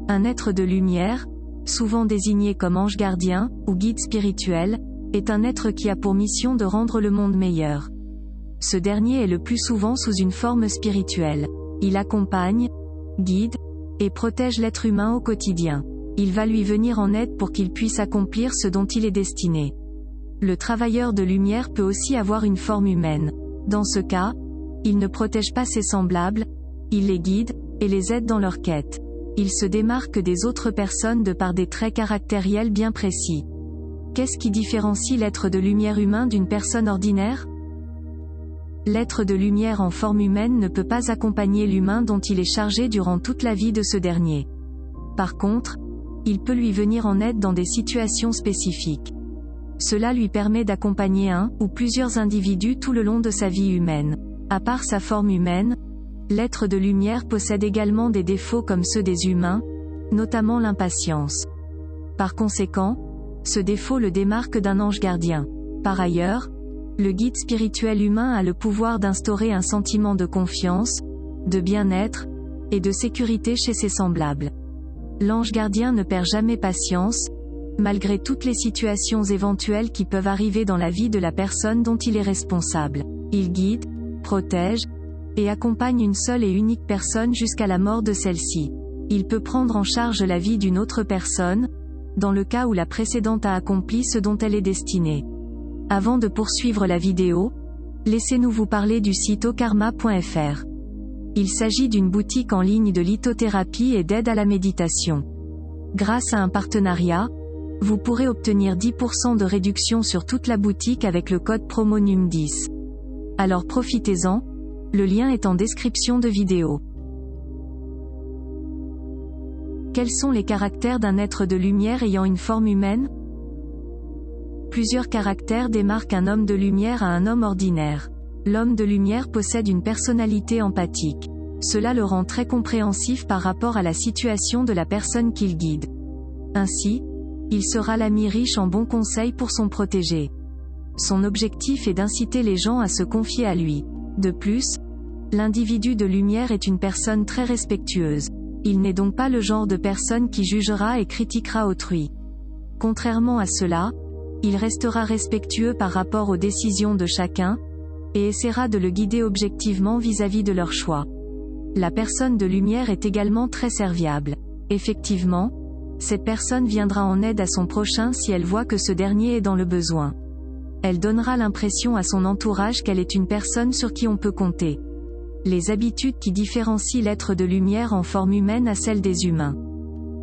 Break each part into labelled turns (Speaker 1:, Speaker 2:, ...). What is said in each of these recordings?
Speaker 1: Un être de lumière, souvent désigné comme ange gardien, ou guide spirituel, est un être qui a pour mission de rendre le monde meilleur. Ce dernier est le plus souvent sous une forme spirituelle. Il accompagne, guide, et protège l'être humain au quotidien. Il va lui venir en aide pour qu'il puisse accomplir ce dont il est destiné. Le travailleur de lumière peut aussi avoir une forme humaine. Dans ce cas, il ne protège pas ses semblables, il les guide, et les aide dans leur quête. Il se démarque des autres personnes de par des traits caractériels bien précis. Qu'est-ce qui différencie l'être de lumière humain d'une personne ordinaire ? L'être de lumière en forme humaine ne peut pas accompagner l'humain dont il est chargé durant toute la vie de ce dernier. Par contre, il peut lui venir en aide dans des situations spécifiques. Cela lui permet d'accompagner un ou plusieurs individus tout le long de sa vie humaine. À part sa forme humaine, l'être de lumière possède également des défauts comme ceux des humains, notamment l'impatience. Par conséquent, ce défaut le démarque d'un ange gardien. Par ailleurs, le guide spirituel humain a le pouvoir d'instaurer un sentiment de confiance, de bien-être, et de sécurité chez ses semblables. L'ange gardien ne perd jamais patience, malgré toutes les situations éventuelles qui peuvent arriver dans la vie de la personne dont il est responsable. Il guide, protège, et accompagne une seule et unique personne jusqu'à la mort de celle-ci. Il peut prendre en charge la vie d'une autre personne, dans le cas où la précédente a accompli ce dont elle est destinée. Avant de poursuivre la vidéo, laissez-nous vous parler du site okarma.fr. Il s'agit d'une boutique en ligne de lithothérapie et d'aide à la méditation. Grâce à un partenariat, vous pourrez obtenir 10% de réduction sur toute la boutique avec le code promo NUM10. Alors profitez-en, le lien est en description de vidéo. Quels sont les caractères d'un être de lumière ayant une forme humaine ? Plusieurs caractères démarquent un homme de lumière à un homme ordinaire. L'homme de lumière possède une personnalité empathique. Cela le rend très compréhensif par rapport à la situation de la personne qu'il guide. Ainsi, il sera l'ami riche en bons conseils pour son protégé. Son objectif est d'inciter les gens à se confier à lui. De plus, l'individu de lumière est une personne très respectueuse. Il n'est donc pas le genre de personne qui jugera et critiquera autrui. Contrairement à cela, il restera respectueux par rapport aux décisions de chacun, et essaiera de le guider objectivement vis-à-vis de leur choix. La personne de lumière est également très serviable. Effectivement, cette personne viendra en aide à son prochain si elle voit que ce dernier est dans le besoin. Elle donnera l'impression à son entourage qu'elle est une personne sur qui on peut compter. Les habitudes qui différencient l'être de lumière en forme humaine à celle des humains.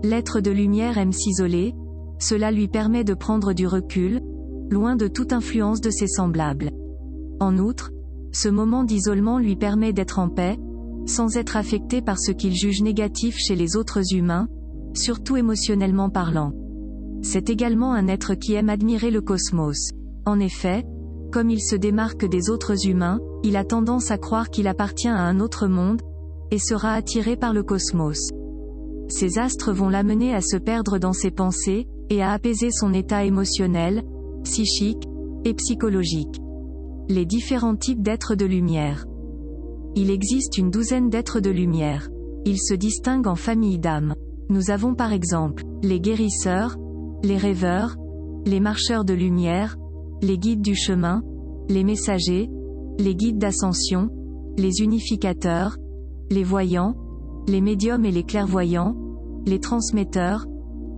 Speaker 1: L'être de lumière aime s'isoler, cela lui permet de prendre du recul, loin de toute influence de ses semblables. En outre, ce moment d'isolement lui permet d'être en paix, sans être affecté par ce qu'il juge négatif chez les autres humains, surtout émotionnellement parlant. C'est également un être qui aime admirer le cosmos. En effet, comme il se démarque des autres humains, il a tendance à croire qu'il appartient à un autre monde, et sera attiré par le cosmos. Ces astres vont l'amener à se perdre dans ses pensées, et à apaiser son état émotionnel, psychique, et psychologique. Les différents types d'êtres de lumière. Il existe une douzaine d'êtres de lumière. Ils se distinguent en familles d'âmes. Nous avons par exemple, les guérisseurs, les rêveurs, les marcheurs de lumière, les guides du chemin, les messagers, les guides d'ascension, les unificateurs, les voyants, les médiums et les clairvoyants, les transmetteurs,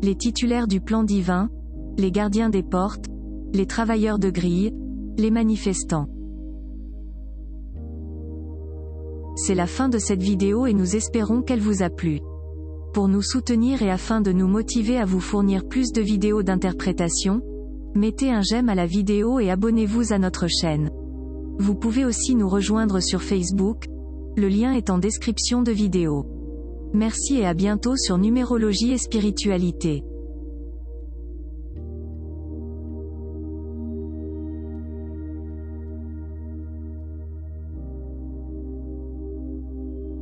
Speaker 1: les titulaires du plan divin, les gardiens des portes, les travailleurs de grille, les manifestants. C'est la fin de cette vidéo et nous espérons qu'elle vous a plu. Pour nous soutenir et afin de nous motiver à vous fournir plus de vidéos d'interprétation, mettez un j'aime à la vidéo et abonnez-vous à notre chaîne. Vous pouvez aussi nous rejoindre sur Facebook, le lien est en description de vidéo. Merci et à bientôt sur Numérologie et Spiritualité.